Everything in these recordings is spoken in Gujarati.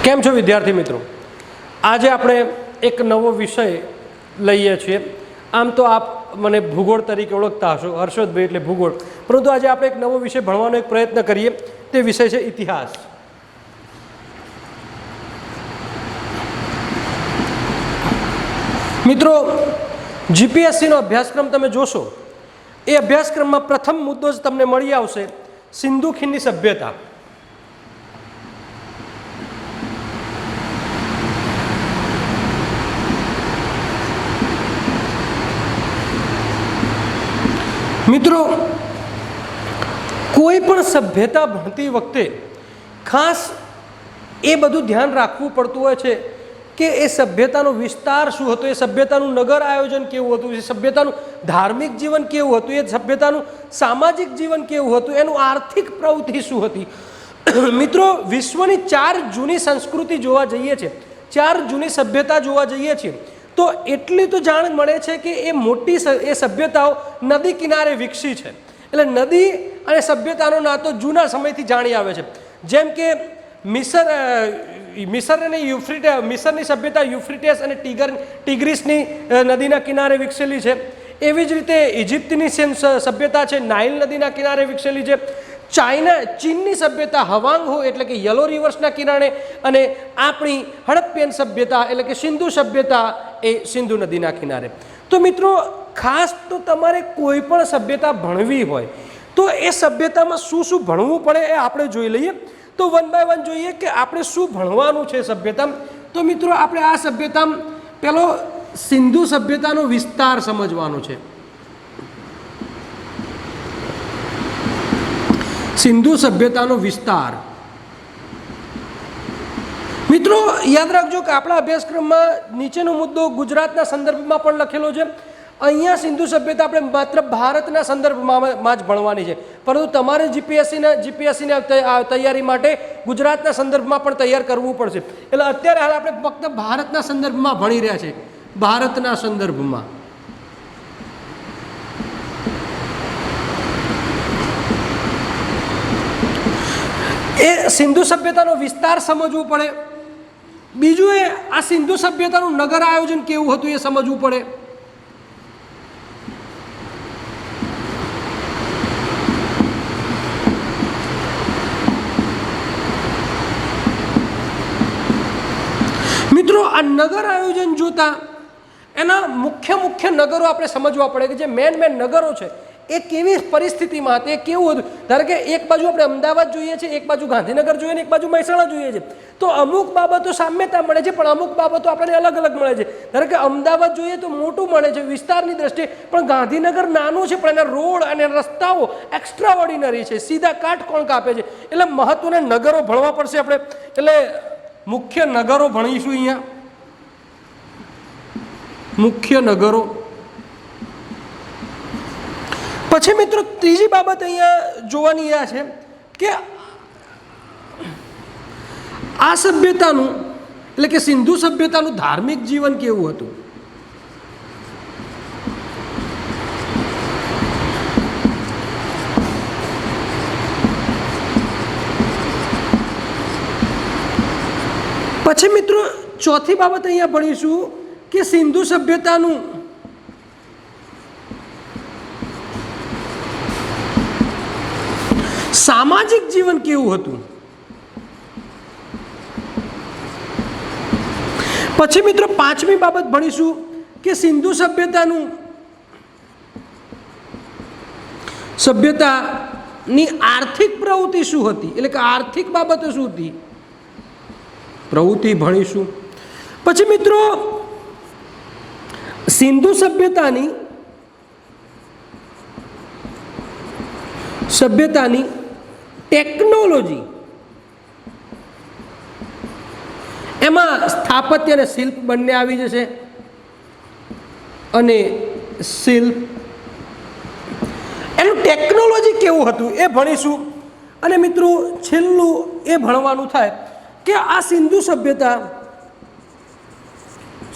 કેમ છો વિદ્યાર્થી મિત્રો? આજે આપણે એક નવો વિષય લઈએ છીએ. આમ તો આપ મને ભૂગોળ તરીકે ઓળખતા હશો, હર્ષદભાઈ એટલે ભૂગોળ, પરંતુ આજે આપણે એક નવો વિષય ભણવાનો એક પ્રયત્ન કરીએ. તે વિષય છે ઇતિહાસ. મિત્રો, જીપીએસસીનો અભ્યાસક્રમ તમે જોશો, એ અભ્યાસક્રમમાં પ્રથમ મુદ્દો જ તમને મળી આવશે, સિંધુ ખીણની સભ્યતા. મિત્રો, કોઈ પણ સભ્યતા ભણતી વખતે ખાસ એ બધું ધ્યાન રાખવું પડતું હોય છે કે એ સભ્યતાનો વિસ્તાર શું હતો, એ સભ્યતાનું નગર આયોજન કેવું હતું, એ સભ્યતાનું ધાર્મિક જીવન કેવું હતું, એ સભ્યતાનું સામાજિક જીવન કેવું હતું, એનું આર્થિક પ્રવૃત્તિ શું હતી. મિત્રો, વિશ્વની 4 જૂની સંસ્કૃતિ જોવા જઈએ છીએ, 4 જૂની સભ્યતા જોવા જઈએ છીએ, તો એટલી તો જાણ મળે છે કે એ મોટી એ સભ્યતાઓ નદી કિનારે વિકસી છે. એટલે નદી અને સભ્યતાનો નાતો જૂના સમયથી જાણી આવે છે. જેમ કે મિસર અને મિસરની સભ્યતા યુફ્રેટિસ અને ટિગ્રીસની નદીના કિનારે વિકસેલી છે. એવી જ રીતે ઇજિપ્તની સભ્યતા છે, નાઇલ નદીના કિનારે વિકસેલી છે. ચીનની સભ્યતા હવાંગ એટલે કે યલો રિવર્સના કિનારે, અને આપણી હડપ્પિયન સભ્યતા એટલે કે સિંધુ સભ્યતા એ સિંધુ નદીના કિનારે. તો મિત્રો, ખાસ તો તમારે કોઈ પણ સભ્યતા ભણવી હોય તો એ સભ્યતામાં શું શું ભણવું પડે એ આપણે જોઈ લઈએ. તો વન બાય વન જોઈએ કે આપણે શું ભણવાનું છે સભ્યતા. તો મિત્રો, આપણે આ સભ્યતામાં પેલો સિંધુ સભ્યતાનો વિસ્તાર સમજવાનો છે. સિંધુ સભ્યતાનો વિસ્તાર. મિત્રો, યાદ રાખજો કે આપણા અભ્યાસક્રમમાં નીચેનો મુદ્દો ગુજરાતના સંદર્ભમાં પણ લખેલો છે. અહીંયા સિંધુ સભ્યતા આપણે માત્ર ભારતના સંદર્ભમાં જ ભણવાની છે, પરંતુ તમારે જીપીએસસીના તૈયારી માટે ગુજરાતના સંદર્ભમાં પણ તૈયાર કરવું પડશે. એટલે અત્યારે હાલ આપણે ફક્ત ભારતના સંદર્ભમાં ભણી રહ્યા છીએ, ભારતના સંદર્ભમાં. એ સિંધુ સભ્યતાનો વિસ્તાર સમજવું પડે. બીજું એ આ સિંધુ સભ્યતાનું નગર આયોજન કેવું હતું એ સમજવું પડે. મિત્રો, આ નગર આયોજન જોતા એના મુખ્ય નગરો આપણે સમજવા પડે કે જે મેન નગરો છે એ કેવી પરિસ્થિતિમાં હતા, એ કેવું હતું. ધારો કે એક બાજુ આપણે અમદાવાદ જોઈએ છીએ, એક બાજુ ગાંધીનગર જોઈએ ને એક બાજુ મહેસાણા જોઈએ છે, તો અમુક બાબતો સામ્યતા મળે છે, પણ અમુક બાબતો આપણને અલગ અલગ મળે છે. ધારો કે અમદાવાદ જોઈએ તો મોટું મળે છે વિસ્તારની દ્રષ્ટિએ, પણ ગાંધીનગર નાનું છે, પણ એના રોડ અને રસ્તાઓ એક્સ્ટ્રા ઓર્ડિનરી છે, સીધા કાટકોણ કાપે છે. એટલે મહત્વના નગરો ભણવા પડશે આપણે. એટલે મુખ્ય નગરો ભણીશું અહીંયા, મુખ્ય નગરો. પછી મિત્રો, ત્રીજી બાબત અહીંયા જોવાની આ છે કે આ સભ્યતાનું એટલે કે સિંધુ સભ્યતાનું ધાર્મિક જીવન કેવું હતું. પછી મિત્રો, ચોથી બાબત અહીંયા ભણીશું કે સિંધુ સભ્યતાનું સામાજિક જીવન કેવું હતું. પછી મિત્રો, પાંચમી બાબત ભણીશું કે સિંધુ સભ્યતાની આર્થિક પ્રવૃત્તિ શું હતી, એટલે કે આર્થિક બાબતો શું હતી, પ્રવૃત્તિ ભણીશું. પછી મિત્રો, સિંધુ સભ્યતાની ટેકનોલોજી, એમાં સ્થાપત્ય અને શિલ્પ બંને આવી જશે, અને શિલ્પ એનું ટેકનોલોજી કેવું હતું એ ભણીશું. અને મિત્રો, છેલ્લું એ ભણવાનું થાય કે આ સિંધુ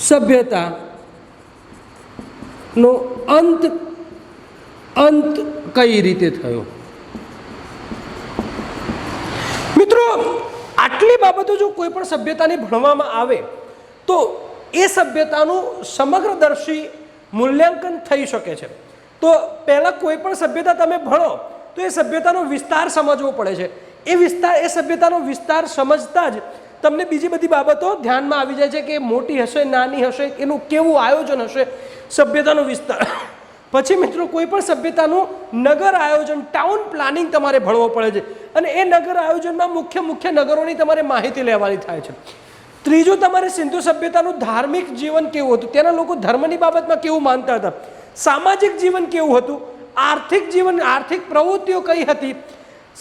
સભ્યતાનો અંત કઈ રીતે થયો. મિત્રો, આટલી બાબતો જો કોઈ પણ સભ્યતાની ભણવામાં આવે તો એ સભ્યતાનું સમગ્રદર્શી મૂલ્યાંકન થઈ શકે છે. તો પહેલાં કોઈ પણ સભ્યતા તમે ભણો તો એ સભ્યતાનો વિસ્તાર સમજવો પડે છે. એ સભ્યતાનો વિસ્તાર સમજતા જ તમને બીજી બધી બાબતો ધ્યાનમાં આવી જાય છે કે મોટી હશે, નાની હશે, એનું કેવું આયોજન હશે, સભ્યતાનો વિસ્તાર. પછી મિત્રો કોઈ પણ સભ્યતાનું નગર આયોજન, ટાઉન પ્લાનિંગ તમારે ભણવો પડે છે અને એ નગર આયોજનમાં મુખ્ય નગરોની તમારે માહિતી લેવાની થાય છે. ત્રીજું, તમારે સિંધુ સભ્યતાનું ધાર્મિક જીવન કેવું હતું, ત્યાંના લોકો ધર્મની બાબતમાં કેવું માનતા હતા, સામાજિક જીવન કેવું હતું, આર્થિક જીવન, આર્થિક પ્રવૃત્તિઓ કઈ હતી,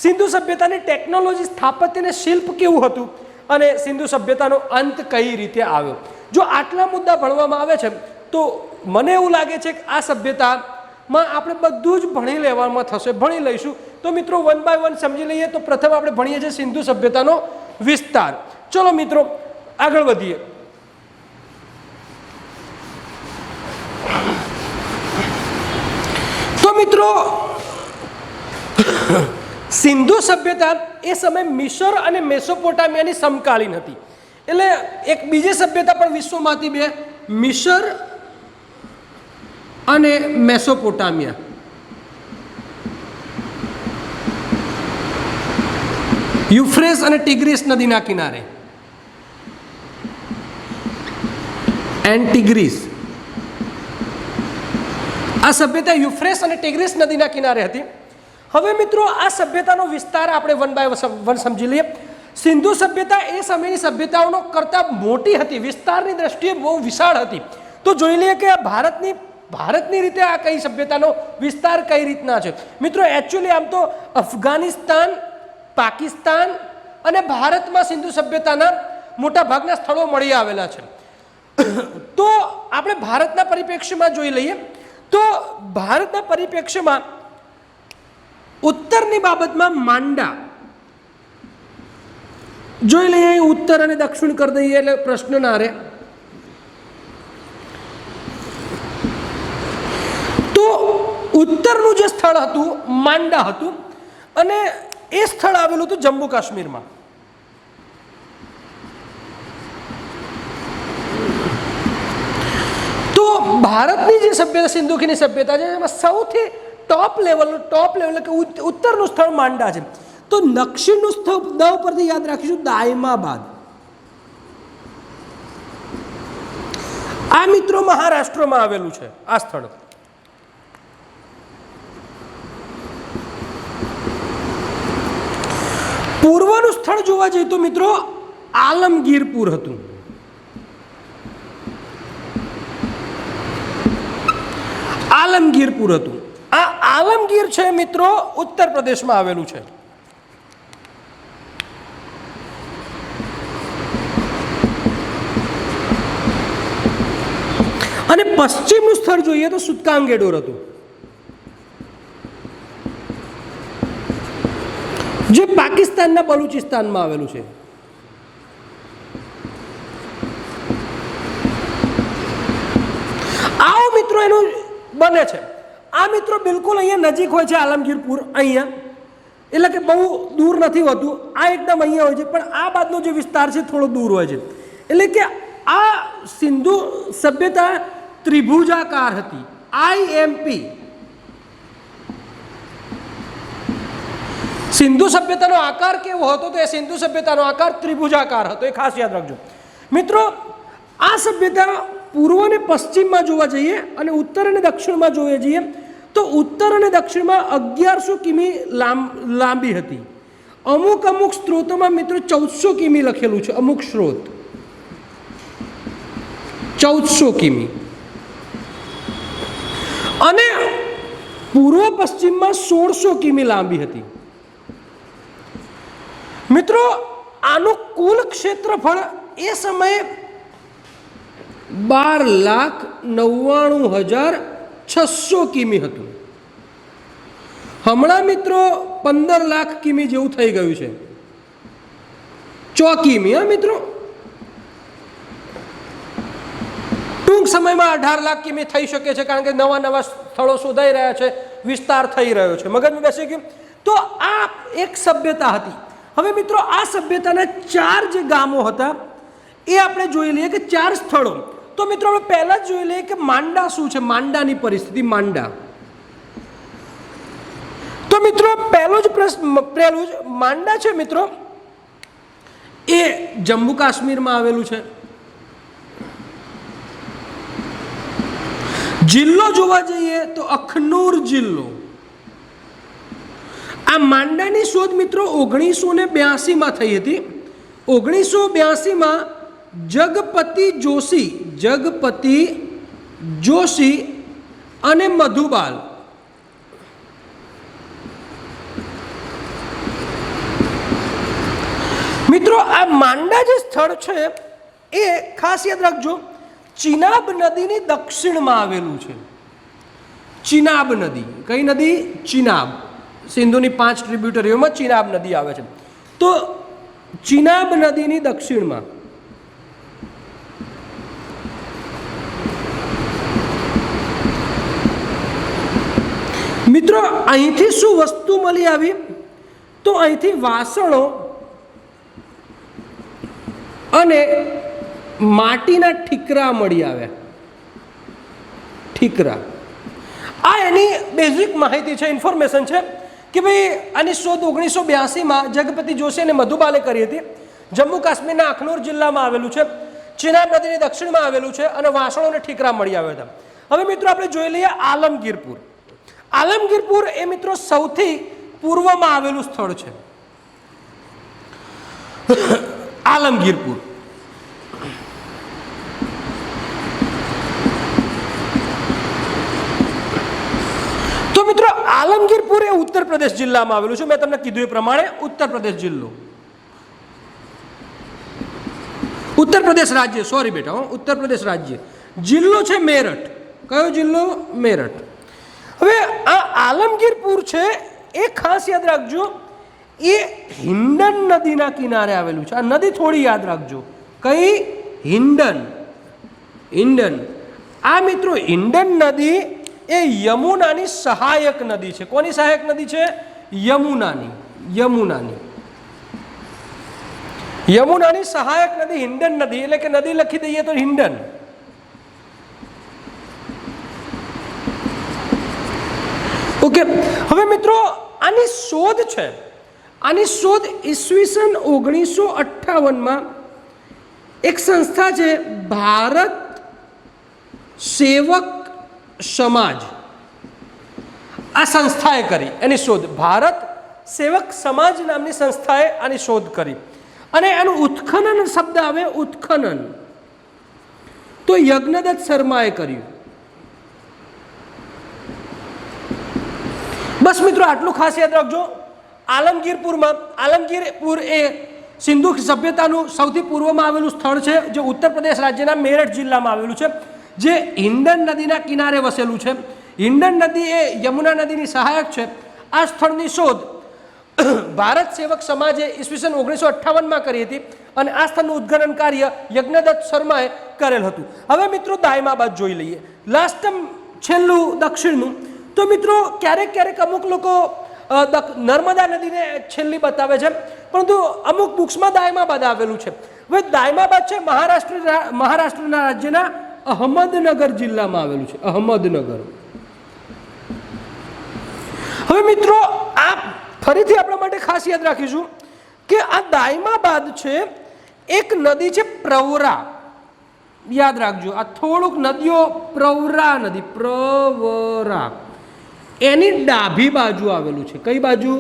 સિંધુ સભ્યતાની ટેકનોલોજી, સ્થાપત્ય અને શિલ્પ કેવું હતું અને સિંધુ સભ્યતાનો અંત કઈ રીતે આવ્યો. જો આટલા મુદ્દા ભણવામાં આવે છે તો મને એવું લાગે છે કે આ સભ્યતામાં આપણે બધું જ ભણી લેવામાં થશે, ભણી લઈશું. તો મિત્રો 1 by 1 સમજી લઈએ. તો પ્રથમ આપણે ભણીએ છીએ સિંધુ સભ્યતાનો વિસ્તાર. ચલો મિત્રો આગળ વધીએ. તો મિત્રો સિંધુ સભ્યતા એ સમય મિસર અને મેસોપોટામિયાની સમકાલીન હતી. એટલે એક બીજી સભ્યતા પણ વિશ્વમાંથી બે, મિસર અને મેસોપોટામિયા. યુફ્રેસ અને ટિગ્રીસ નદીના કિનારે, એન્ડ ટિગ્રીસ. આ સભ્યતા યુફ્રેસ અને ટિગ્રીસ નદીના કિનારે હતી. હવે મિત્રો આ સભ્યતાનો વિસ્તાર આપણે 1 by 1 સમજી લઈએ. સિંધુ સભ્યતા એ સમયની સભ્યતાઓનો કરતાં મોટી હતી, વિસ્તારની દ્રષ્ટિએ બહુ વિશાળ હતી. તો જોઈ લઈએ કે આ ભારતની રીતે આ કઈ સભ્યતાનો વિસ્તાર કઈ રીતના છે. મિત્રો એકચ્યુઅલી આમ તો અફઘાનિસ્તાન, પાકિસ્તાન અને ભારતમાં સિંધુ સભ્યતાના મોટા ભાગના સ્થળો મળી આવેલા છે. તો આપણે ભારતના પરિપ્રેક્ષ્યમાં જોઈ લઈએ. તો ભારતના પરિપ્રેક્ષ્યમાં ઉત્તરની બાબતમાં માંડા જોઈ લઈએ. ઉત્તર અને દક્ષિણ કરી દઈએ એટલે પ્રશ્ન ના રહે. તો ઉત્તરનું જે સ્થળ હતું માંડા હતું અને એ સ્થળ આવેલું હતું જમ્મુ કાશ્મીરમાં. તો ભારતની જે સભ્યતા, સિંધુકીની સભ્યતા છે એમાં સૌથી ટોપ લેવલ કે ઉત્તરનું સ્થળ માંડા છે. તો દક્ષિણનું સ્થળ દ પરથી યાદ રાખીશું, દાયમાબાદ. આ મિત્રો મહારાષ્ટ્રમાં આવેલું છે આ સ્થળ. પૂર્વનું સ્થળ જોવા જઈએ તો મિત્રો આલમગીરપુર હતું. આલમગીરપુર હતું. આ આલમગીર છે મિત્રો ઉત્તર પ્રદેશમાં આવેલું છે. અને પશ્ચિમનું સ્થળ જોઈએ તો સુતકાંગેડોર હતું, જે પાકિસ્તાનના બલુચિસ્તાનમાં આવેલું છે. આવો મિત્રો એનું બને છે. આ મિત્રો બિલકુલ અહીંયા નજીક હોય છે આલમગીરપુર, અહીંયા એટલે કે બહુ દૂર નથી હોતું. આ એકદમ અહીંયા હોય છે, પણ આ બાજુનો જે વિસ્તાર છે થોડો દૂર હોય છે. એટલે કે આ સિંધુ સભ્યતા ત્રિભુજાકાર હતી, IMP. સિંધુ સભ્યતાનો આકાર કેવો હતો? તો એ સિંધુ સભ્યતાનો આકાર ત્રિભુજાકાર હતો, એ ખાસ યાદ રાખજો મિત્રો. આ સભ્યતા પૂર્વ અને પશ્ચિમમાં જોવા જઈએ અને ઉત્તર અને દક્ષિણમાં જોઈએ જઈએ તો ઉત્તર અને દક્ષિણમાં 1100 કિમી લાંબી હતી. અમુક સ્ત્રોતોમાં મિત્રો 1400 કિમી લખેલું છે. અમુક સ્ત્રોત 1400 કિમી અને પૂર્વ પશ્ચિમમાં 1600 કિમી લાંબી હતી. મિત્રો આનું કુલ ક્ષેત્રફળ એ સમયે 12,99,600 કિમી હતું. હમણાં મિત્રો 15 લાખ કિમી જેવું થઈ ગયું છે. 4 કિમી. હા મિત્રો, ટૂંક સમયમાં 18 લાખ કિમી થઈ શકે છે, કારણ કે નવા સ્થળો શોધાઈ રહ્યા છે, વિસ્તાર થઈ રહ્યો છે. મગજમાં બેસી ગયું. તો આ એક સભ્યતા હતી. હવે મિત્રો આ સભ્યતાના 4 જે ગામો હતા એ આપણે જોઈ લઈએ કે 4 સ્થળો. તો મિત્રો આપણે પહેલા જ જોઈ લઈએ કે માંડા શું છે, માંડાની પરિસ્થિતિ. માંડા, તો મિત્રો પહેલું જ માંડા છે મિત્રો, એ જમ્મુ કાશ્મીરમાં આવેલું છે. જિલ્લો જોવા જઈએ તો અખનૂર જિલ્લો. આ માંડાની શોધ મિત્રો 1982માં થઈ હતી. 1982માં જગપતિ જોશી અને મધુબાલ મિત્રો આ માંડા જે સ્થળ છે એ ખાસ યાદ રાખજો, ચિનાબ નદીની દક્ષિણમાં આવેલું છે. ચિનાબ નદી, કઈ નદી? ચિનાબ. સિંધુની 5 ટ્રિબ્યુટરીઓમાં ચિનાબ નદી આવે છે. તો ચિનાબ નદીની દક્ષિણમાં મિત્રો અહીંથી શું વસ્તુ મળી આવી? તો અહીંથી વાસણો અને માટીના ઠીકરા મળી આવ્યા. ઠીકરા, આ એની બેઝિક માહિતી છે, ઇન્ફોર્મેશન છે કે ભાઈ આની શોધ 1982માં જગપતિ જોશી અને મધુબાલે કરી હતી. જમ્મુ કાશ્મીરના અખનૂર જિલ્લામાં આવેલું છે, ચિનાબ નદીની દક્ષિણમાં આવેલું છે અને વાસણો અને ઠીકરા મળી આવ્યા હતા. હવે મિત્રો આપણે જોઈ લઈએ આલમગીરપુર. આલમગીરપુર એ મિત્રો સૌથી પૂર્વમાં આવેલું સ્થળ છે. આલમગીરપુર, તો મિત્રો આલમગીરપુર એ ઉત્તર પ્રદેશ જિલ્લામાં આવેલું છે. મેં તમને કીધું એ પ્રમાણે ઉત્તર પ્રદેશ જિલ્લો, ઉત્તર પ્રદેશ રાજ્ય, સોરી બેટા, ઉત્તર પ્રદેશ રાજ્ય. જિલ્લો છે મેરઠ. કયો જિલ્લો? મેરઠ. હવે આ આલમગીરપુર છે એ ખાસ યાદ રાખજો, એ હિંડન નદીના કિનારે આવેલું છે. આ નદી થોડી યાદ રાખજો. કઈ? હિંડન. હિંડન. આ મિત્રો હિંડન નદી એ યમુનાની સહાયક નદી છે. કોની સહાયક નદી છે? યમુનાની. યમુનાની સહાયક નદી હિંડન નદી, એટલે કે નદી લખી દઈએ તો હિંડન. ઓકે. હવે મિત્રો આની શોધ છે, આની શોધ ઈસવીસન 1958માં એક સંસ્થા છે ભારત સેવક સમાજ, આ સંસ્થાએ કરી એની શોધ. ભારત સેવક સમાજ નામની સંસ્થાએ આની શોધ કરી અને એનું ઉત્ખનન શબ્દ આવે, ઉત્ખનન, તો યજ્ઞદત્ત શર્માએ કર્યું. બસ મિત્રો આટલું ખાસ યાદ રાખજો. આલમગીરપુર એ સિંધુ સભ્યતાનું સૌથી પૂર્વમાં આવેલું સ્થળ છે, જે ઉત્તર પ્રદેશ રાજ્યના મેરઠ જિલ્લામાં આવેલું છે, જે હિંડન નદીના કિનારે વસેલું છે. હિંડન નદી એ યમુના નદીની સહાયક છે. આ સ્થળની શોધ ભારત સેવક સમાજે ઈસવીસન 1958માં કરી હતી અને આ સ્થળનું ઉદ્ખનન કાર્ય યજ્ઞદત્ત શર્માએ કરેલ હતું. હવે મિત્રો દાયમાબાદ જોઈ લઈએ, લાસ્ટ છેલ્લું દક્ષિણનું. તો મિત્રો ક્યારેક અમુક લોકો નર્મદા નદીને છેલ્લી બતાવે છે, પરંતુ અમુક બુક્સમાં દાયમાબાદ આવેલું છે. હવે દાયમાબાદ છે મહારાષ્ટ્રના રાજ્યના અહમદનગર જિલ્લામાં આવેલું છે. અહમદનગર. હવે મિત્રો આ ફરીથી આપણા માટે ખાસ યાદ રાખીશું કે આ દાયમાબાદ છે એક નદી છે પ્રવરા. યાદ રાખજો, આ થોડુંક નદીઓ, પ્રવરા નદી, પ્રવરા, એની ડાભી બાજુ આવેલું છે. કઈ બાજુ?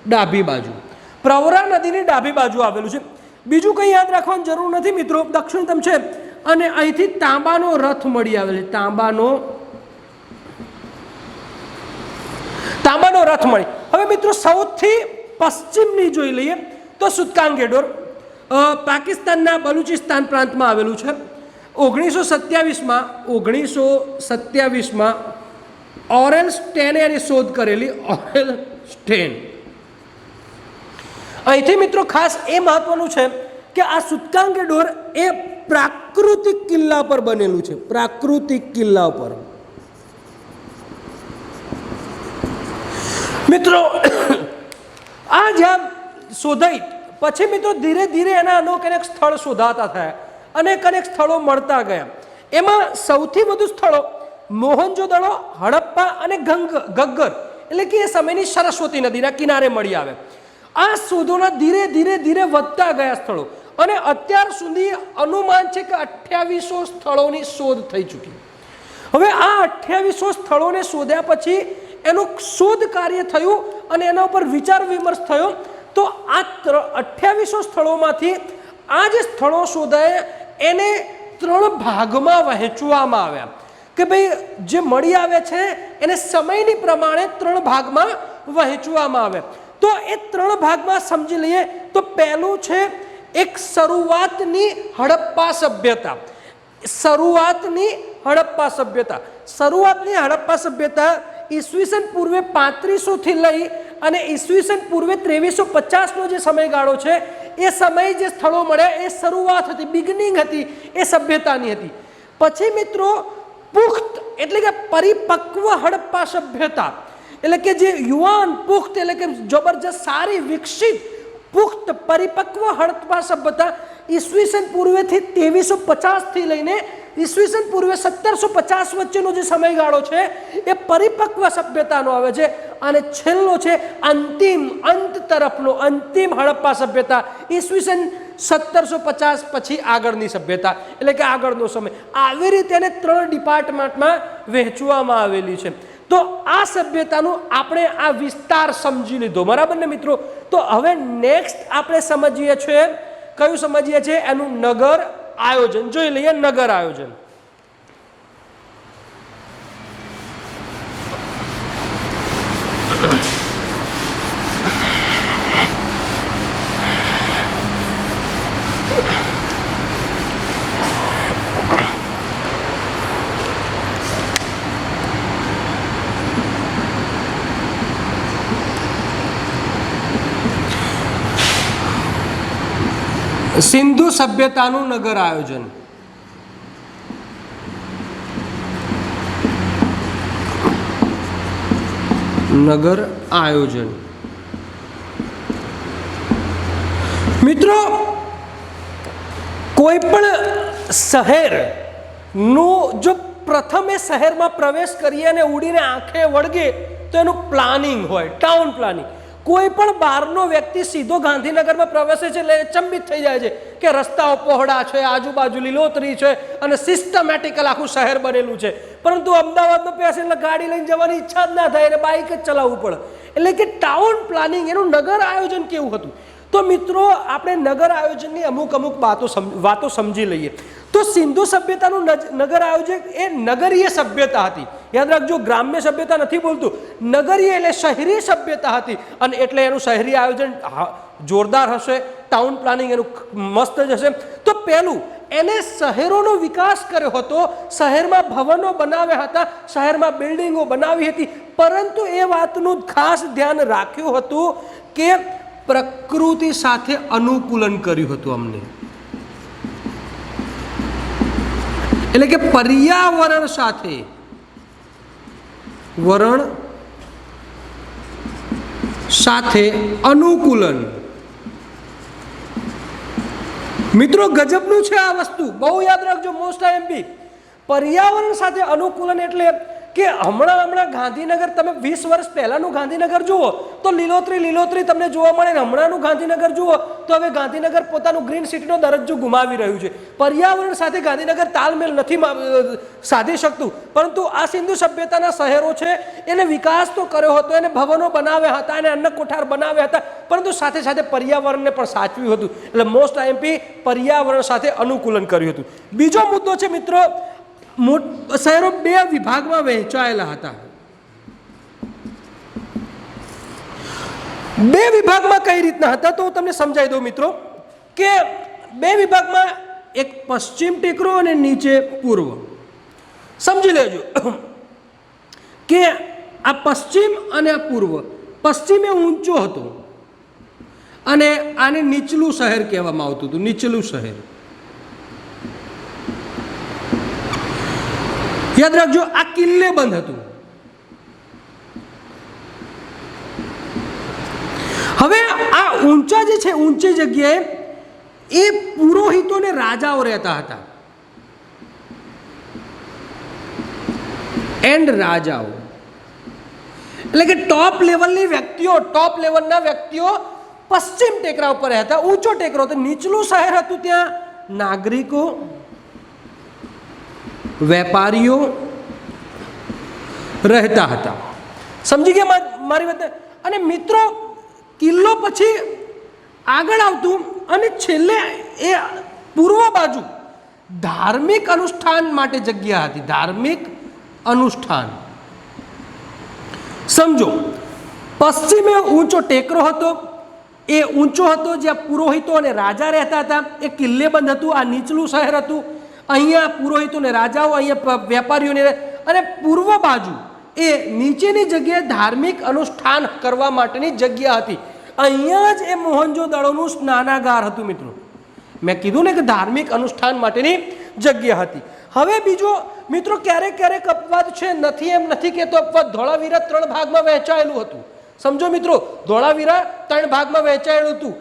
ડાભી બાજુ. પ્રવરા નદીની ડાભી બાજુ આવેલું છે. બીજું કંઈ યાદ રાખવાની જરૂર નથી મિત્રો, દક્ષિણતમ છે અને અહીંથી તાંબાનો રથ મળી આવે છે. તાંબાનો રથ મળી. હવે મિત્રો સૌથી પશ્ચિમની જોઈ લઈએ તો સુત્કાંગેડોર, પાકિસ્તાનના બલુચિસ્તાન પ્રાંતમાં આવેલું છે. 1927માં ઓરેલ સ્ટેને એની શોધ કરેલી. ઓરેલ સ્ટેન. અહીંથી મિત્રો ખાસ એ મહત્વનું છે કે આ સુત્કાંગેડોર એ પ્રાકૃતિક કિલ્લા પર બનેલું છે. પ્રાકૃતિક કિલ્લા પર મિત્રો આ જ્યાં શોધાઈ પછી મિત્રો ધીરે ધીરે એના અનેક સ્થળ શોધાતા થયા, અનેક સ્થળો મળતા ગયા. એમાં સૌથી વધુ સ્થળો મોહનજોદડો, હડપ્પા અને ગગ્ગર એટલે કે એ સમયની સરસ્વતી નદીના કિનારે મળી આવે. આ શોધોના ધીરે ધીરે વધતા ગયા સ્થળો અને અત્યાર સુધી અનુમાન છે કે 2800 સ્થળોની શોધ થઈ ચૂકી. હવે આ 2800 સ્થળોને શોધ્યા પછી એનું શોધ કાર્ય થયું અને એના ઉપર વિચાર વિમર્શ થયો. તો આ 2800 સ્થળોમાંથી આ જે સ્થળો શોધાય એને 3 ભાગમાં વહેંચવામાં આવ્યા કે ભાઈ જે મળી આવે છે એને સમયની પ્રમાણે 3 ભાગમાં વહેંચવામાં આવે. તો એ 3 ભાગમાં સમજી લઈએ. તો પહેલું છે એક શરૂઆતની હડપ્પા સભ્યતા. શરૂઆતની હડપ્પા સભ્યતા ઈસવીસન પૂર્વે 3500 થી લઈ અને ઈસવીસન પૂર્વે 2350 નો જે સમયગાળો છે એ સમય જે સ્થળો મળ્યા એ શરૂઆત હતી, બિગનિંગ હતી એ સભ્યતાની હતી. પછી મિત્રો પુખ્ત એટલે કે પરિપક્વ હડપ્પા સભ્યતા એટલે કે જે યુવાન પુખ્ત એટલે કે જબરજસ્ત સારી વિકસિત પુખ્ત પરિપક્વ હડપ્પા સભ્યતા ઈસવીસન પૂર્વેથી 2350 થી લઈને ઈસવીસન પૂર્વે 1750 વચ્ચેનો જે સમયગાળો છે એ પરિપક્વ સભ્યતાનો આવે છે. અને છેલ્લો છે અંત તરફનો અંતિમ હડપ્પા સભ્યતા ઈસવીસન 1750 પછી આગળની સભ્યતા એટલે કે આગળનો સમય. આવી રીતે એને 3 ડિપાર્ટમેન્ટમાં વહેંચવામાં આવેલી છે. તો આ સભ્યતાનું આપણે આ વિસ્તાર સમજી લીધો, બરાબર ને મિત્રો. તો હવે નેક્સ્ટ આપણે સમજીએ છીએ કયું સમજીએ છીએ એનું નગર આયોજન. જોઈ લઈએ નગર આયોજન. સિંધુ સભ્યતાનું નગર આયોજન. નગર આયોજન મિત્રો કોઈ પણ શહેરનું જો પ્રથમ એ શહેરમાં પ્રવેશ કરીએ અને ઉડીને આંખે વળગે તો એનું પ્લાનિંગ હોય, ટાઉન પ્લાનિંગ. કોઈ પણ બહારનો વ્યક્તિ સીધો ગાંધીનગરમાં પ્રવેશે છે એટલે ચંબિત થઈ જાય છે કે રસ્તાઓ પહોળા છે, આજુબાજુ લીલોતરી છે અને સિસ્ટમેટિકલ આખું શહેર બનેલું છે. પરંતુ અમદાવાદમાં બેસે એટલે ગાડી લઈને જવાની ઈચ્છા જ ના થાય અને બાઇક જ ચલાવવું પડે. એટલે કે ટાઉન પ્લાનિંગ એનું નગર આયોજન કેવું હતું. તો મિત્રો આપણે નગર આયોજનની અમુક વાતો સમજી લઈએ. તો સિંધુ સભ્યતાનું નગર આયોજન એ નગરીય સભ્યતા હતી. યાદ રાખજો, ગ્રામ્ય સભ્યતા નથી બોલતું, નગરીય એટલે શહેરી સભ્યતા હતી. અને એટલે એનું શહેરી આયોજન જોરદાર હશે, ટાઉન પ્લાનિંગ એનું મસ્ત જ હશે. તો પહેલું એને શહેરોનો વિકાસ કર્યો હતો, શહેરમાં ભવનો બનાવ્યા હતા, શહેરમાં બિલ્ડિંગો બનાવી હતી. પરંતુ એ વાતનું ખાસ ધ્યાન રાખ્યું હતું કે પ્રકૃતિ સાથે અનુકૂલન કર્યું હતું અમને. એટલે કે પર્યાવરણ સાથે અનુકૂલન. મિત્રો ગજબનું છે આ વસ્તુ, બહુ યાદ રાખજો, મોસ્ટ આઈએમપી. પર્યાવરણ સાથે અનુકૂલન એટલે કે હમણાં ગાંધીનગર તમે 20 વર્ષ પહેલાનું ગાંધીનગર જુઓ તો લીલોતરી તમને જોવા મળે. હમણાંનું ગાંધીનગર જુઓ તો હવે ગાંધીનગર પોતાનું ગ્રીન સિટીનો દરજ્જો ગુમાવી રહ્યું છે. પર્યાવરણ સાથે ગાંધીનગર તાલમેલ નથી સાધી શકતું. પરંતુ આ સિંધુ સભ્યતાના શહેરો છે એને વિકાસ તો કર્યો હતો, એને ભવનો બનાવ્યા હતા, એને અન્ન કોઠાર બનાવ્યા હતા, પરંતુ સાથે સાથે પર્યાવરણને પણ સાચવ્યું હતું. એટલે મોસ્ટ આઈએમપી પર્યાવરણ સાથે અનુકૂલન કર્યું હતું. બીજો મુદ્દો છે મિત્રો, શહેરો 2 વિભાગમાં વહેંચાયેલા હતા. 2 વિભાગમાં કઈ રીતના હતા તો હું તમને સમજાવી દઉં મિત્રો કે 2 વિભાગમાં એક પશ્ચિમ ટેકરો અને નીચે પૂર્વ. સમજી લેજો કે આ પશ્ચિમ અને આ પૂર્વ. પશ્ચિમ એ ઊંચો હતો અને આને નીચલું શહેર કહેવામાં આવતું હતું, નીચલું શહેર. યાદ રાખજો, આ કિલ્લે બંધ હતું. હવે આ ઊંચા જે છે ઊંચી જગ્યાએ એ પુરોહિતો ને રાજાઓ રહેતા હતા એન્ડ રાજાઓ, એટલે કે ટોપ લેવલની વ્યક્તિઓ, ટોપ લેવલના વ્યક્તિઓ પશ્ચિમ ટેકરા ઉપર રહેતા. ઊંચો ટેકરો તો નીચલું શહેર હતું, ત્યાં નાગરિકો, વેપારીઓ રહેતા હતા. સમજી ગયા મારી વાત? અને મિત્રો કિલ્લો પછી આગળ આવતું અને છેલ્લે એ પૂર્વ બાજુ ધાર્મિક અનુષ્ઠાન માટે જગ્યા હતી. ધાર્મિક અનુષ્ઠાન સમજો. પશ્ચિમે ઊંચો ટેકરો હતો, એ ઊંચો હતો જ્યાં પુરોહિતો અને રાજા રહેતા હતા. એ કિલ્લે બંધ હતું. આ નીચલું શહેર હતું, અહીંયા પુરોહિતો અને રાજાઓ, અહીંયા વેપારીઓને. અને પૂર્વ બાજુ એ નીચેની જગ્યાએ ધાર્મિક અનુષ્ઠાન કરવા માટેની જગ્યા હતી. અહીંયા જ એ મોહનજોદડોનું સ્નાનાગાર હતું. મિત્રો મેં કીધું ને કે ધાર્મિક અનુષ્ઠાન માટેની જગ્યા હતી. હવે બીજો મિત્રો ક્યારેક ક્યારેક અપવાદ છે, નથી એમ નથી કહેતો અપવાદ. ધોળાવીરા 3 ભાગમાં વહેંચાયેલું હતું. સમજો મિત્રો, ધોળાવીરા 3 ભાગમાં વહેંચાયેલું હતું.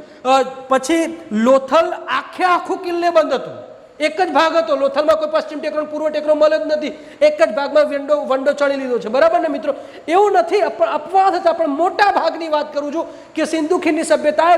પછી લોથલ આખું કિલ્લે બંધ હતું. એક જ ભાગ હતો લોથલમાં, કોઈ પશ્ચિમ ટેકરો પૂર્વ ટેકરો મળે જ નથી. એક જ ભાગમાં વંડો ચણી લીધો છે. બરાબર ને મિત્રો? એવું નથી, અપવાદ હતા. પણ મોટા ભાગની વાત કરું છું કે સિંધુ ખીણની સભ્યતાએ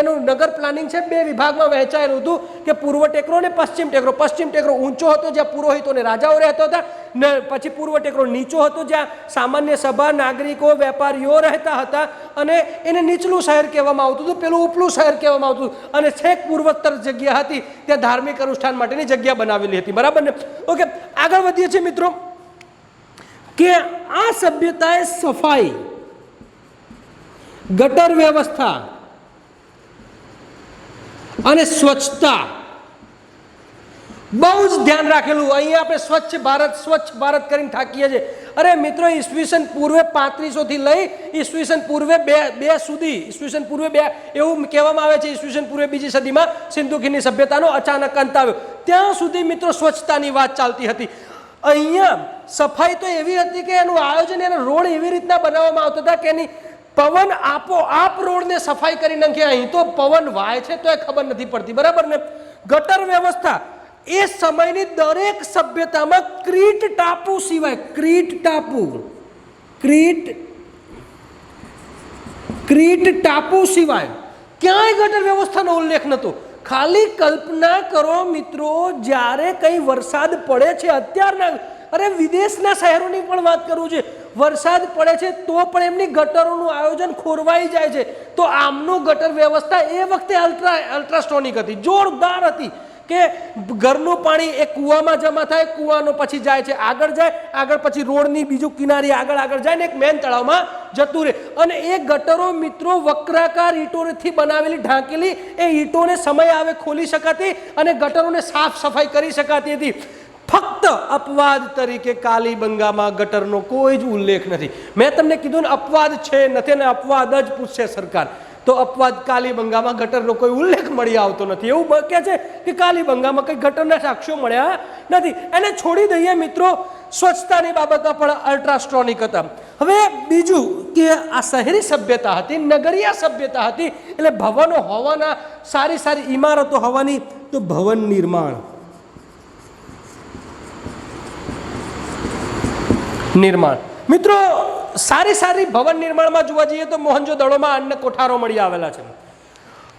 એનું નગર પ્લાનિંગ છે 2 વિભાગમાં વહેંચાયેલું હતું કે પૂર્વ ટેકરો અને પશ્ચિમ ટેકરો. પશ્ચિમ ટેકરો ઊંચો હતો જ્યાં પુરોહિતો અને રાજાઓ રહેતા હતા, ને પછી પૂર્વ ટેકરો નીચો હતો જ્યાં સામાન્ય સભા, નાગરિકો, વેપારીઓ રહેતા હતા. અને એને નીચલું શહેર કહેવામાં આવતું હતું, પેલું ઉપલું શહેર કહેવામાં આવતું હતું. અને છેક પૂર્વોત્તર જગ્યા હતી, ત્યાં ધાર્મિક અનુષ્ઠાન માટેની જગ્યા બનાવેલી હતી. બરાબર ને? ઓકે, આગળ વધીએ છીએ મિત્રો કે આ સભ્યતાએ સફાઈ, ગટર વ્યવસ્થા અને સ્વચ્છતા બહુ જ ધ્યાન રાખેલું. અહીંયા આપણે સ્વચ્છ ભારત કરીને થાકીએ છીએ. અરે મિત્રો, ઈસવીસન પૂર્વે 3500 થી લઈ ઈસવીસન પૂર્વે 2 સુધી, ઈસવીસન પૂર્વે 2 એવું કહેવામાં આવે છે, ઈસવીસન પૂર્વે 2જી સદીમાં સિંધુ ખીણની સભ્યતાનો અચાનક અંત આવ્યો. ત્યાં સુધી મિત્રો સ્વચ્છતાની વાત ચાલતી હતી. અહીંયા સફાઈ તો એવી હતી કે એનું આયોજન, એના રોડ એવી રીતના બનાવવામાં આવતા હતા કે એની પવન આપોઆપ રોડને સફાઈ કરી નાખે. અહીં તો પવન વાય છે તો એ ખબર નથી પડતી. બરાબર ને? ગટર વ્યવસ્થા એ સમયની દરેક સભ્યતામાં ક્રીટ ટાપુ સિવાય, ક્રીટ ટાપુ સિવાય ક્યાંય ગટર વ્યવસ્થાનો ઉલ્લેખ નહોતો. ખાલી કલ્પના કરો મિત્રો, જ્યારે કઈ વરસાદ પડે છે અત્યારના, અરે વિદેશના શહેરોની પણ વાત કરું છે, વરસાદ પડે છે તો પણ એમની ગટરોનું આયોજન ખોરવાઈ જાય છે. તો આમનું ગટર વ્યવસ્થા એ વખતે અલ્ટ્રાસ્ટોનિક હતી, જોરદાર હતી કે ઘરનું પાણી એ કૂવામાં જમા થાય, કૂવાનો પછી જાય છે, આગળ પછી રોડની બીજું કિનારી આગળ જાય ને એક મેન તળાવમાં જતું રહે. અને એ ગટરો મિત્રો વક્રાકાર ઈંટોથી બનાવેલી, ઢાંકેલી, એ ઈંટોને સમય આવે ખોલી શકાતી અને ગટરોને સાફ સફાઈ કરી શકાતી હતી. ફક્ત અપવાદ તરીકે કાલીબંગામાં ગટરનો કોઈ જ ઉલ્લેખ નથી. મેં તમને કીધું ને અપવાદ છે નથી, અને અપવાદ જ પૂછશે સરકાર. તો અપવાદ કાલીબંગામાં ગટરનો કોઈ ઉલ્લેખ મળી આવતો નથી. એવું કહે છે કે કાલીબંગામાં કંઈ ગટરના સાક્ષ્યો મળ્યા નથી. એને છોડી દઈએ મિત્રો. સ્વચ્છતાની બાબતમાં પણ અલ્ટ્રાસ્ટ્રોનિક હતા. હવે બીજું કે આ શહેરી સભ્યતા હતી, નગરીયા સભ્યતા હતી, એટલે ભવનો હોવાના, સારી ઇમારતો હોવાની. તો ભવન નિર્માણ મિત્રો, સારી ભવન નિર્માણમાં જોવા જઈએ તો મોહનજોદડોમાં અન્ન કોઠારો મળી આવેલા છે.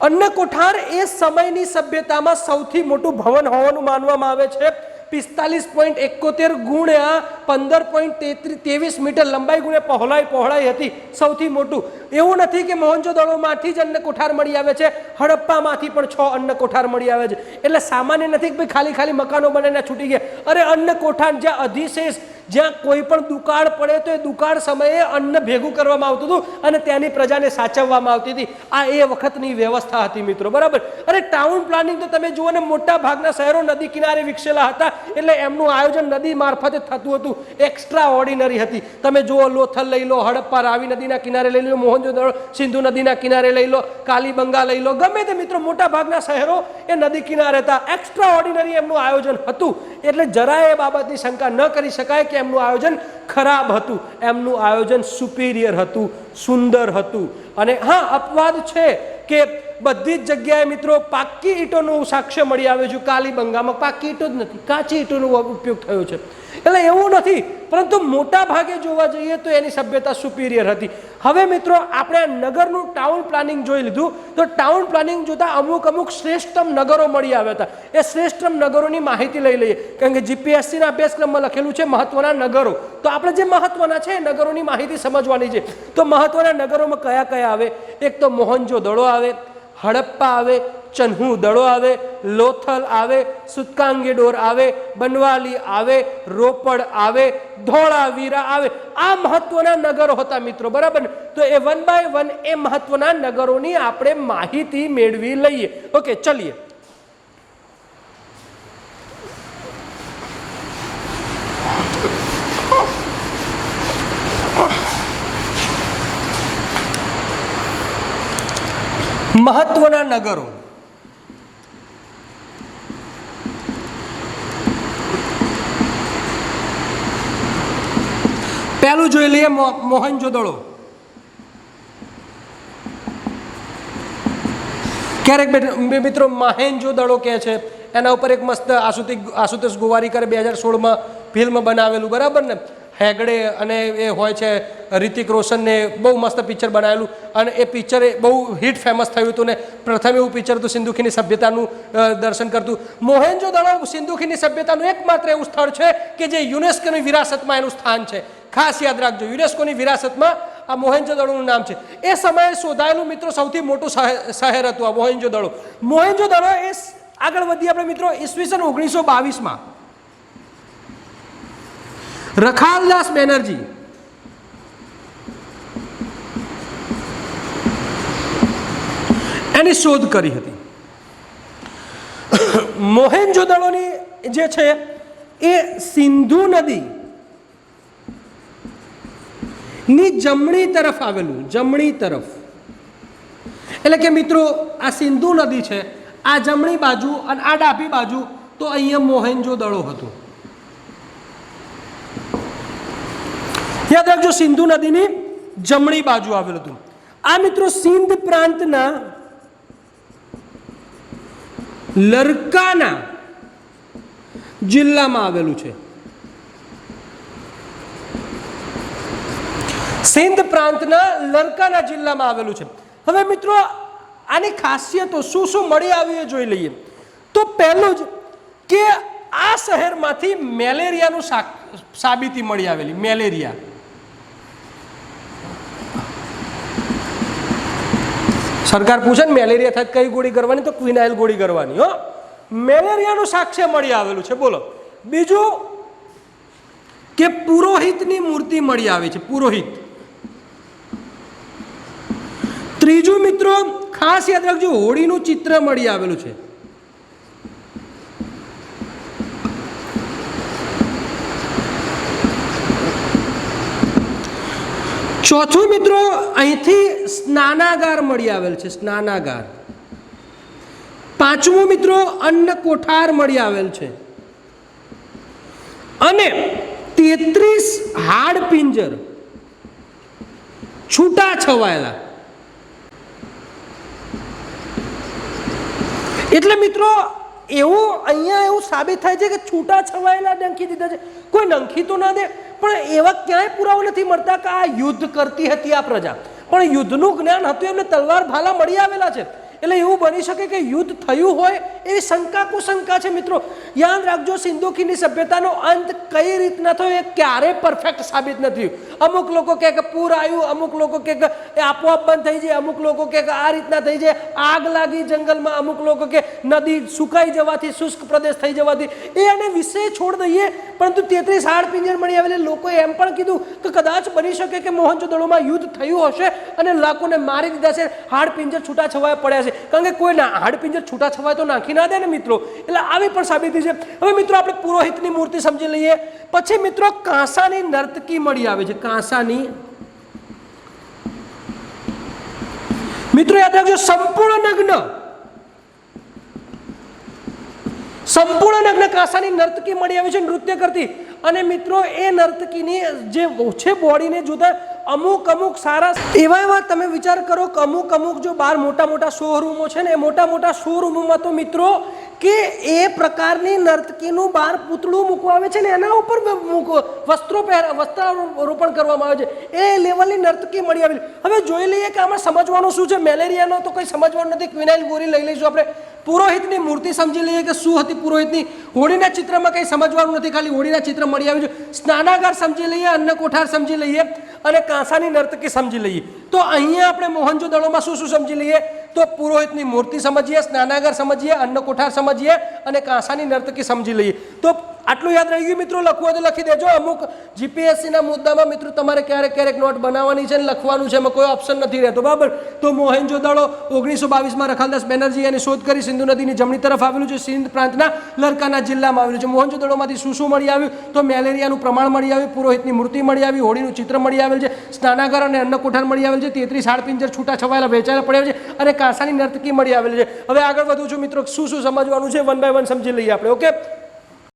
અન્ન કોઠાર એ સમયની સભ્યતામાં સૌથી મોટું ભવન હોવાનું માનવામાં આવે છે. 45.71 ગુણ્યા 15.23 મીટર લંબાઈ ગુણ્યા પહોળાઈ હતી સૌથી મોટું. એવું નથી કે મોહનજોદડોમાંથી જ અન્ન કોઠાર મળી આવે છે, હડપ્પામાંથી પણ 6 અન્ન કોઠાર મળી આવે છે. એટલે સામાન્ય નથી કે ભાઈ ખાલી મકાનો બનીને છૂટી ગયા. અરે અન્ન કોઠાર જ્યાં અધિશેષ, જ્યાં કોઈ પણ દુકાળ પડે તો એ દુકાળ સમયે અન્ન ભેગું કરવામાં આવતું હતું અને ત્યાંની પ્રજાને સાચવવામાં આવતી હતી. આ એ વખતની વ્યવસ્થા હતી મિત્રો. બરાબર? અરે ટાઉન પ્લાનિંગ તો તમે જુઓ ને, મોટા ભાગના શહેરો નદી કિનારે વિકસેલા હતા, એટલે એમનું આયોજન નદી મારફતે થતું હતું. એક્સ્ટ્રા ઓર્ડિનરી હતી. તમે જુઓ, લોથલ લઈ લો, હડપ્પા રાવી નદીના કિનારે લઈ લો, મોહનજોદડો સિંધુ નદીના કિનારે લઈ લો, કાલીબંગા લઈ લો, ગમે તે મિત્રો મોટા ભાગના શહેરો એ નદી કિનારે હતા. એક્સ્ટ્રા ઓર્ડિનરી એમનું આયોજન હતું. એટલે જરાય એ બાબતની શંકા ન કરી શકાય કે એમનું આયોજન ખરાબ હતું. એમનું આયોજન સુપીરિયર હતું, સુંદર હતું. અને હા, અપવાદ છે કે બધી જ જગ્યાએ મિત્રો પાક્કી ઈંટોનું સાક્ષ્ય મળી આવે છે. કાલીબંગામાં પાક્કી ઈંટો જ નથી, કાચી ઈંટોનો ઉપયોગ થયો છે. એટલે એવું નથી, પરંતુ મોટા ભાગે જોવા જઈએ તો એની સભ્યતા સુપિરિયર હતી. હવે મિત્રો આપણે નગરનું ટાઉન પ્લાનિંગ જોઈ લીધું, તો ટાઉન પ્લાનિંગ જોતા અમુક શ્રેષ્ઠતમ નગરો મળી આવ્યા હતા. એ શ્રેષ્ઠતમ નગરોની માહિતી લઈ લઈએ, કારણ કે જીપીએસસીના અભ્યાસક્રમમાં લખેલું છે મહત્વના નગરો. તો આપણે જે મહત્વના છે નગરોની માહિતી સમજવાની છે. તો મહત્વના નગરોમાં કયા કયા આવે? એક તો મોહનજો-દડો આવે, હડપ્પા આવે, ચન્હુ-દડો આવે, લોથલ આવે, સુતકાંગીડોર આવે, બનવાલી આવે, રોપડ આવે, ધોળાવીરા આવે. આ મહત્વના નગરો હતા મિત્રો, બરાબર ને? તો એ 1 by 1 એ મહત્વના નગરોની આપણે માહિતી મેળવી લઈએ. ઓકે, ચલીએ. મહત્વના નગરો. પહેલું જોઈ લઈએ મોહનજો-દડો. ક્યારેક મિત્રો મોહેન્જો-દડો કહે છે. એના ઉપર એક મસ્ત આશુતોષ ગોવારીકરે 2016માં ફિલ્મ બનાવેલું, બરાબર ને? હેગડે અને એ હોય છે રિતિક રોશનને બહુ મસ્ત પિક્ચર બનાવેલું, અને એ પિક્ચર બહુ હિટ ફેમસ થયું હતું ને પ્રથમ એવું પિક્ચર હતું સિંધુખીની સભ્યતાનું દર્શન કરતું. મોહેન્જો-દડો સિંધુખીની સભ્યતાનું એકમાત્ર એવું સ્થળ છે કે જે યુનેસ્કોની વિરાસતમાં એનું સ્થાન છે. ખાસ યાદ રાખજો, યુનેસ્કોની વિરાસતમાં આ મોહેન્જો-દડોનું નામ છે. એ સમયે શોધાયેલું મિત્રો સૌથી મોટું શહેર હતું આ મોહેન્જો-દડો. મોહેન્જો-દડો એ આગળ વધીએ આપણે મિત્રો ઈસવીસન 1922માં રખાલદાસ બેનર્જી એની શોધ કરી હતી. મોહેન્જો-દડોની જે છે એ સિંધુ નદી ની જમણી તરફ આવેલું, જમણી તરફ. એટલે કે મિત્રો આ સિંધુ નદી છે, આ જમણી બાજુ અને આ ડાબી બાજુ, તો અહીંયા મોહેન્જો-દડો હતું. યાદ રાખજો, સિંધુ નદીની જમણી બાજુ આવેલું હતું. આ મિત્રો સિંધ પ્રાંતના લરકાના જિલ્લામાં આવેલું છે. સિંધ પ્રાંતના લરકાના જિલ્લામાં આવેલું છે. હવે મિત્રો આની ખાસિયતો શું શું મળી આવી એ જોઈ લઈએ. તો પહેલું જ કે આ શહેરમાંથી મેલેરિયાનું સાબિતી મળી આવેલી. મેલેરિયા, સરકાર પૂછે ને મેલેરિયા થાય કઈ ગોળી કરવાની, તો ક્વિનાઇલ ગોળી કરવાની. હો, મેલેરિયાનું સાક્ષ્ય મળી આવેલું છે. બોલો. બીજું કે પુરોહિતની મૂર્તિ મળી આવી છે, પુરોહિત. ત્રીજું મિત્રો ખાસ યાદ રાખજો, હોળીનું ચિત્ર મળી આવેલું છે. ચોથું મિત્રો અહીંથી સ્નાનાગાર મળી આવેલ છે, સ્નાનાગાર. પાંચમું મિત્રો અન્ન કોઠાર મળી આવેલ છે. અને 33 હાડપિંજર છૂટા છવાયેલા. એટલે મિત્રો એવું અહીંયા એવું સાબિત થાય છે કે છૂટા છવાયેલા નંખી દીધા છે. કોઈ નંખી તો ના દે, પણ એવા ક્યાંય પુરાવો નથી મળતા કે આ યુદ્ધ કરતી હતી આ પ્રજા. પણ યુદ્ધનું જ્ઞાન હતું, એમને તલવાર ભાલા મળી આવેલા છે. એટલે એવું બની શકે કે યુદ્ધ થયું હોય એવી શંકા કુશંકા છે. મિત્રો યાદ રાખજો, સિંધુખીની સભ્યતાનો અંત કઈ રીતના થયો એ ક્યારે પરફેક્ટ સાબિત નથી. અમુક લોકો કહે કે પૂર આવ્યું, અમુક લોકો કહે કે એ આપોઆપ બંધ થઈ જાય, અમુક લોકો કહે કે આ રીતના થઈ જાય, આગ લાગી જંગલમાં, અમુક લોકો કે નદી સુકાઈ જવાથી, શુષ્ક પ્રદેશ થઈ જવાથી. એ અને વિષય છોડ દઈએ, પરંતુ 33 હાડપિંજર મળી આવેલી. લોકોએ એમ પણ કીધું કે કદાચ બની શકે કે મોહનજો-દડોમાં યુદ્ધ થયું હશે અને લોકોને મારી દીધા છે, હાડપિંજર છૂટા છવાયા પડ્યા છે. કારણ કે કોઈ હાડપિંજર છૂટા છવાય તો નાખી ના દે ને મિત્રો. એટલે આવી પણ સાબિતી છે. હવે મિત્રો આપણે પુરોહિતની મૂર્તિ સમજી લઈએ. પછી મિત્રો કાંસાની નર્તકી મળી આવે છે, કાંસાની. મિત્રો યાદ રાખજો, સંપૂર્ણ નગ્ન કાંસાની નર્તકી મળી આવી છે, નૃત્ય કરતી. અને મિત્રો એ નર્તકીની જે છે બોડીને જોતા અમુક સારા એવા તમે વિચાર કરો કે અમુક જો બહાર મોટા શોરૂમો છે ને એ મોટા શોરૂમોમાં તો મિત્રો કે એ પ્રકારની નર્તકીનું બહાર પૂતળું મૂકવા આવે છે ને એના ઉપર વસ્ત્રારોપણ કરવામાં આવે છે. એ લેવલની નર્તકી મળી આવેલી. હવે જોઈ લઈએ કે આમાં સમજવાનું શું છે. મેલેરિયાનો તો કંઈ સમજવાનું નથી. ક્વિનાઇલ ગોળી લઈ લઈશું આપણે. પુરોહિતની મૂર્તિ સમજી લઈએ કે શું હતી પુરોહિતની. હોળીના ચિત્રમાં કંઈ સમજવાનું નથી, ખાલી હોળીના ચિત્ર મળી આવ્યું છે. સ્નાનાગાર સમજી લઈએ, અન્ન કોઠાર સમજી લઈએ અને કાંસાની નર્તકી સમજી લઈએ. તો અહીંયા આપણે મોહનજોદડોમાં શું સમજી લઈએ તો પુરોહિતની મૂર્તિ સમજીએ, સ્નાનાગાર સમજીએ, અન્ન કોઠાર સમજીએ અને કાંસાની નર્તકી સમજી લઈએ. તો આટલું યાદ રહી ગયું મિત્રો. લખવું હોય તો લખી દેજો. અમુક જીપીએસસીના મુદ્દામાં મિત્રો તમારે ક્યારેક નોટ બનાવવાની છે અને લખવાનું છે, એમાં કોઈ ઓપ્શન નથી રહેતો, બરાબર. તો મોહેનજોદડો 1922માં રખાલદાસ બેનર્જી એની શોધ કરી. સિંધુ નદીની જમણી તરફ આવેલું છે, સિંધ પ્રાંતના લરકાના જિલ્લામાં આવેલું છે. મોહેનજોદડોમાંથી શું મળી આવ્યું તો મેલેરિયાનું પ્રમાણ મળી આવ્યું, પુરોહિતની મૂર્તિ મળી આવી, હોળીનું ચિત્ર મળી આવેલ છે, સ્નાનાગાર અને અન્ન કોઠાર મળી આવેલ છે, 33 હાડપિંજર છૂટા છવાયેલા વેચાયેલા પડ્યા છે અને કાંસાની નર્તકી મળી આવેલી છે. હવે આગળ વધું છું મિત્રો. શું સમજવાનું છે વન બાય વન સમજી લઈએ આપણે. ઓકે.